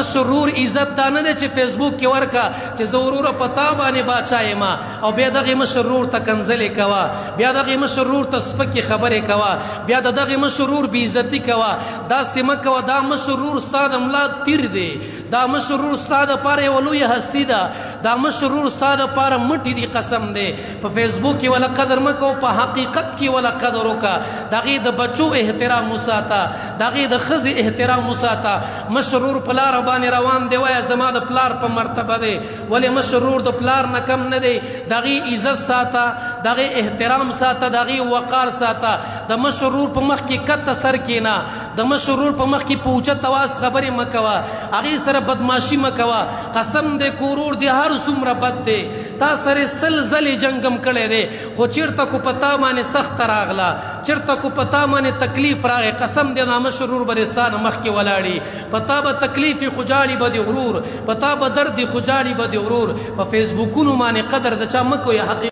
مشرور عزت دا نه دی چې فیسبوک کې ورکا چې زه وروره په تا باندې باچا یم او بیا دغې مشرور ته کنځلې کوه بیا دغې مشرور ته سپکې خبرې کوه بیا د دغې مشرور بېعزتي کوه داسې مه کوه دا مشرور ستا د ملا تیر دی دا مشرور ستا دپاره یوه لویه هستي ده دا مشرور ستا دپاره مټې دي قسم دی په فیسبوک کې ولا قدر مه کوه په حقیقت کې ولا قدر وکړه د هغې د بچو احترام وساته د هغې د ښځې احترام وساته مشرور په لاره باندې روان دی وایه زما د پلار په مرتبه دی ولې مشرور د پلار نه کم نه دی د هغې عزت ساته د هغې احترام ساته د هغې وقار ساته د مشرور په مخ کې کته سر کېنه د مشرور په مخ کې په اوچت اواز خبرې مه کوه هغې سره بدماشي مه کوه قسم دی کورور دی هر څومره بد دی تا سره سل ځلې جنګ هم کړی دی خو چېرته کو په تا باندې سخته راغله چېرته کو په تا باندې تکلیف راغی قسم دی دا مشرور به د ستا نه مخکې ولاړي په تا به تکلیف وي خو جاړي به د غرور په تا به درد وي خو جاړي به د غرور په فیسبوکونو باندې قدر د چا مه کوئ حقیقت